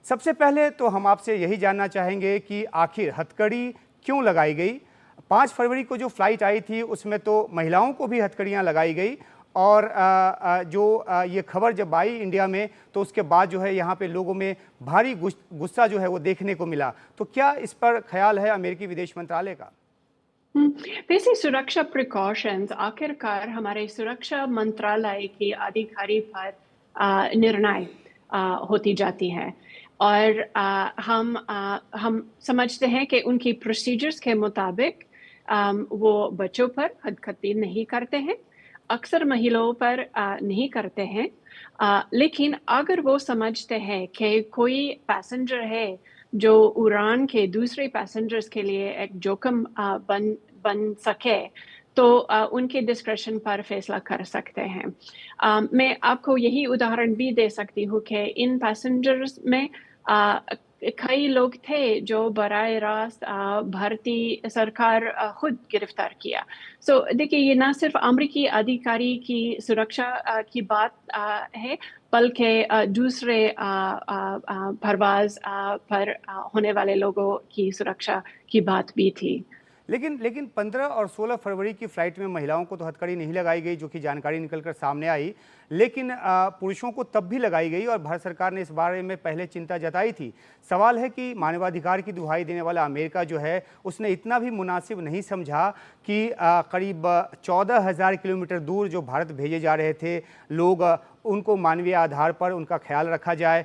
सबसे पहले तो हम आपसे यही जानना चाहेंगे कि आखिर हथकड़ी क्यों लगाई गई। 5 फरवरी को जो फ्लाइट आई थी उसमें तो महिलाओं को भी हथकड़ियाँ लगाई गई और ये खबर जब आई इंडिया में तो उसके बाद जो है यहाँ पे लोगों में भारी गुस्सा जो है वो देखने को मिला। तो क्या इस पर ख्याल है अमेरिकी विदेश मंत्रालय का? वैसे सुरक्षा प्रिकॉशंस आखिरकार हमारे सुरक्षा मंत्रालय के अधिकारी पर निर्णय होती जाती है और हम समझते हैं कि उनकी प्रोसीजर्स के मुताबिक वो बच्चों पर हदखती नहीं करते हैं, अक्सर महिलाओं पर नहीं करते हैं। लेकिन अगर वो समझते हैं कि कोई पैसेंजर है जो उड़ान के दूसरे पैसेंजर्स के लिए एक जोखिम बन सके, तो उनके डिस्क्रेशन पर फैसला कर सकते हैं। मैं आपको यही उदाहरण भी दे सकती हूँ कि इन पैसेंजर्स में कई लोग थे जो बराह रास्त भारतीय सरकार खुद गिरफ्तार किया। देखिए, ये ना सिर्फ अमेरिकी अधिकारी की सुरक्षा की बात है, बल्कि दूसरे परवाज़ पर होने वाले लोगों की सुरक्षा की बात भी थी। लेकिन 15 और 16 फरवरी की फ्लाइट में महिलाओं को तो हथकड़ी नहीं लगाई गई, जो कि जानकारी निकलकर सामने आई। लेकिन पुरुषों को तब भी लगाई गई और भारत सरकार ने इस बारे में पहले चिंता जताई थी। सवाल है कि मानवाधिकार की दुहाई देने वाला अमेरिका जो है उसने इतना भी मुनासिब नहीं समझा कि करीब 14,000 किलोमीटर दूर जो भारत भेजे जा रहे थे लोग, उनको मानवीय आधार पर उनका ख्याल रखा जाए।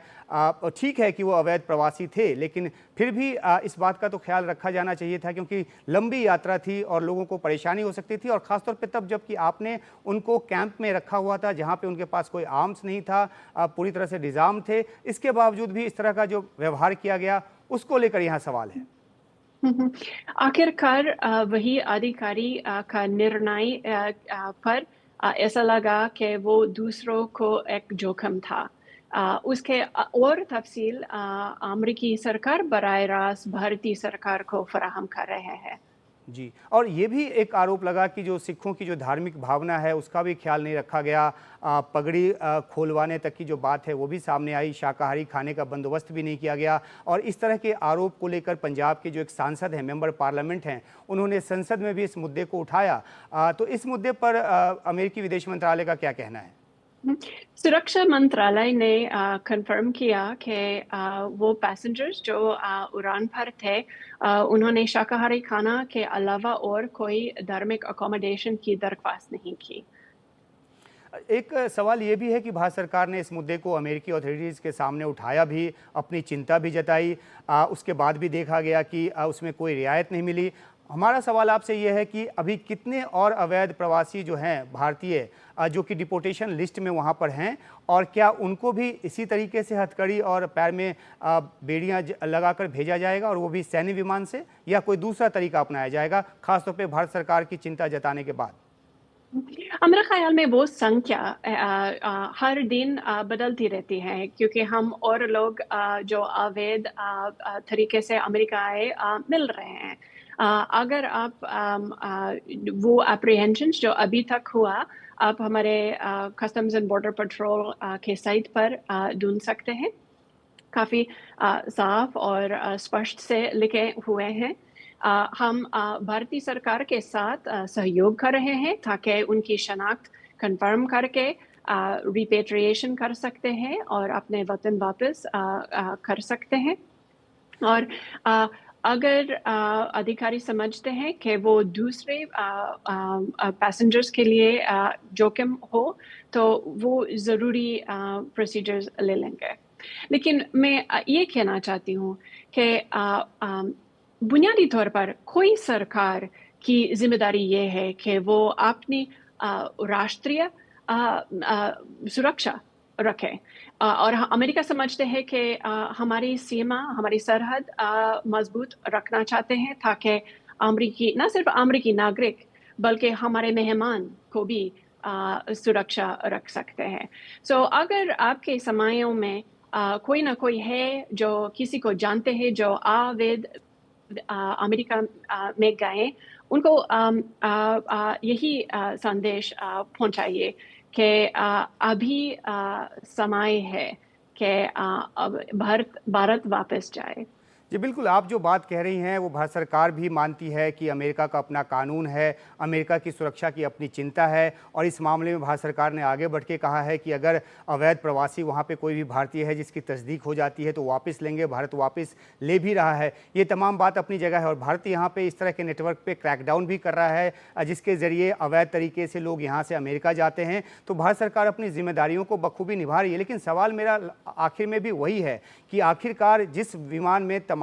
ठीक है कि वो अवैध प्रवासी थे, लेकिन फिर भी इस बात का तो ख्याल रखा जाना चाहिए था, क्योंकि लंबी यात्रा थी और लोगों को परेशानी हो सकती थी। और ख़ासतौर पे तब जबकि आपने उनको कैंप में रखा हुआ था जहाँ पे उनके पास कोई आर्म्स नहीं था, पूरी तरह से डिज़ार्म थे। इसके बावजूद भी इस तरह का जो व्यवहार किया गया उसको लेकर यहाँ सवाल है। आखिरकार वही अधिकारी का निर्णय पर ऐसा लगा कि वो दूसरों को एक जोखिम था। उसके और तफसील अमेरिकी सरकार बराह रास्त भारतीय सरकार को फराहम कर रहे हैं। जी, और ये भी एक आरोप लगा कि जो सिखों की जो धार्मिक भावना है उसका भी ख्याल नहीं रखा गया। पगड़ी खोलवाने तक की जो बात है वो भी सामने आई, शाकाहारी खाने का बंदोबस्त भी नहीं किया गया। और इस तरह के आरोप को लेकर पंजाब के जो एक सांसद हैं, मेंबर पार्लियामेंट हैं, उन्होंने संसद में भी इस मुद्दे को उठाया। तो इस मुद्दे पर अमेरिकी विदेश मंत्रालय का क्या कहना है? सुरक्षा मंत्रालय ने कंफर्म किया कि वो पैसेंजर्स जो उड़ान पर थे, उन्होंने शाकाहारी खाना के अलावा और कोई धार्मिक अकोमोडेशन की दरख्वास्त नहीं की। एक सवाल ये भी है कि भारत सरकार ने इस मुद्दे को अमेरिकी अथॉरिटीज़ के सामने उठाया भी, अपनी चिंता भी जताई। उसके बाद भी देखा गया कि उसमें कोई रियायत नहीं मिली। हमारा सवाल आपसे ये है कि अभी कितने और अवैध प्रवासी जो हैं भारतीय, जो कि डिपोर्टेशन लिस्ट में वहाँ पर हैं, और क्या उनको भी इसी तरीके से हथकड़ी और पैर में बेड़ियाँ लगाकर भेजा जाएगा, और वो भी सैन्य विमान से, या कोई दूसरा तरीका अपनाया जाएगा, खासतौर पे भारत सरकार की चिंता जताने के बाद? मेरे ख्याल में वो संख्या हर दिन बदलती रहती है, क्योंकि हम और लोग जो अवैध तरीके से अमेरिका आए मिल रहे हैं। अगर आप वो अप्रीहेंशंस जो अभी तक हुआ, आप हमारे कस्टम्स एंड बॉर्डर पेट्रोल के साइट पर ढूंढ सकते हैं। काफ़ी साफ और स्पष्ट से लिखे हुए हैं। हम भारतीय सरकार के साथ सहयोग कर रहे हैं ताकि उनकी शनाख्त कंफर्म करके रिपेट्रिएशन कर सकते हैं और अपने वतन वापस कर सकते हैं। और अगर अधिकारी समझते हैं कि वो दूसरे पैसेंजर्स के लिए जोखिम हो, तो वो ज़रूरी प्रोसीजर्स ले लेंगे। लेकिन मैं ये कहना चाहती हूँ कि बुनियादी तौर पर कोई सरकार की जिम्मेदारी ये है कि वो अपनी राष्ट्रीय सुरक्षा रखे। और अमेरिका समझते हैं कि हमारी सीमा, हमारी सरहद मजबूत रखना चाहते हैं, ताकि अमेरिकी, ना सिर्फ अमेरिकी नागरिक बल्कि हमारे मेहमान को भी सुरक्षा रख सकते हैं। अगर आपके समायों में कोई ना कोई है जो किसी को जानते हैं जो अवैध अमेरिका में गए, उनको यही संदेश पहुंचाइए कि अभी समय है कि अब भारत भारत वापस जाए। जी बिल्कुल, आप जो बात कह रही हैं वो भारत सरकार भी मानती है कि अमेरिका का अपना कानून है, अमेरिका की सुरक्षा की अपनी चिंता है और इस मामले में भारत सरकार ने आगे बढ़ के कहा है कि अगर अवैध प्रवासी वहाँ पे कोई भी भारतीय है जिसकी तस्दीक हो जाती है तो वापस लेंगे, भारत वापस ले भी रहा है। ये तमाम बात अपनी जगह है और भारत यहाँ पे इस तरह के नेटवर्क पे क्रैकडाउन भी कर रहा है जिसके ज़रिए अवैध तरीके से लोग यहाँ से अमेरिका जाते हैं। तो भारत सरकार अपनी जिम्मेदारियों को बखूबी निभा रही है, लेकिन सवाल मेरा आखिर में भी वही है कि आखिरकार जिस विमान में तमाम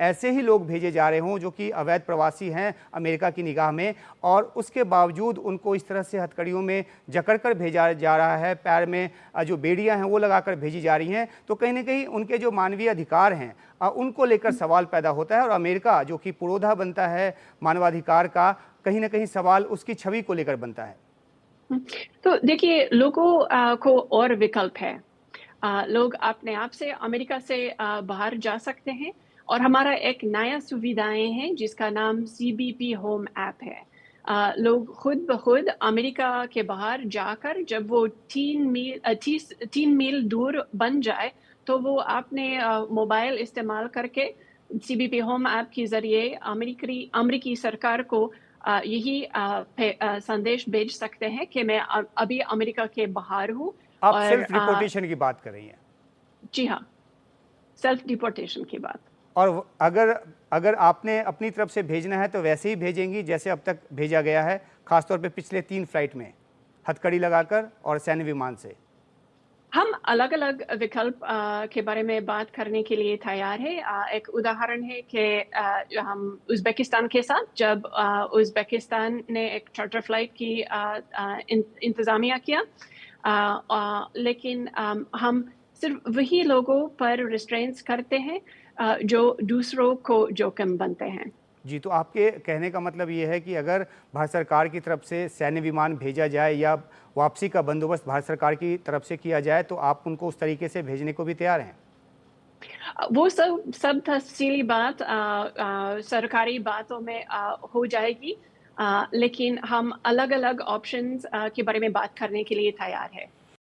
ऐसे ही लोग भेजे जा रहे हों जो कि अवैध प्रवासी हैं अमेरिका की निगाह में, और उसके बावजूद उनको इस तरह से हथकड़ियों में जकड़कर भेजा जा रहा है, पैर में जो बेड़ियां हैं वो लगाकर भेजी जा रही हैं, तो कहीं ना कहीं उनके जो मानवीय अधिकार हैं उनको लेकर सवाल पैदा होता है और अमेरिका जो कि पुरोधा बनता है मानवाधिकार का, कहीं ना कहीं सवाल उसकी छवि को लेकर बनता है। तो देखिए, लोगों को और विकल्प है। लोग अपने आप से अमेरिका से बाहर जा सकते हैं और हमारा एक नया सुविधाएं हैं जिसका नाम CBP होम ऐप है। लोग खुद ब खुद अमेरिका के बाहर जाकर जब वो 3 मील दूर बन जाए तो वो अपने मोबाइल इस्तेमाल करके CBP होम ऐप के ज़रिए अमेरिकी सरकार को यही संदेश भेज सकते हैं कि मैं अभी अमेरिका के बाहर हूँ। आप और सेल्फ डिपोर्टेशन की बात कर रही हैं? जी हाँ, सेल्फ डिपोर्टेशन की बात। और अगर अगर आपने अपनी तरफ से भेजना है तो वैसे ही भेजेंगी जैसे अब तक भेजा गया है, खासतौर पे पिछले 3 फ्लाइट में हथकड़ी लगाकर और सैन्य विमान से? हम अलग-अलग विकल्प के बारे में बात करने के लिए तैयार हैं। एक उदाहरण है कि हम उज़्बेकिस्तान के साथ जब उज़्बेकिस्तान ने एक चार्टर फ्लाइट की इंतज़ामिया किया, लेकिन हम सिर्फ वही लोगों पर रिस्ट्रेंट्स करते हैं जो दूसरों को जोखिम बनते हैं। जी, तो आपके कहने का मतलब ये है कि अगर भारत सरकार की तरफ से सैन्य विमान भेजा जाए या वापसी का बंदोबस्त भारत सरकार की तरफ से किया जाए तो आप उनको उस तरीके से भेजने को भी तैयार हैं? वो सब तफ़सीली बात सरकारी बातों में हो जाएगी, लेकिन हम अलग-अलग ऑप्शंस के बारे में बात करने के लिए तैयार हैं।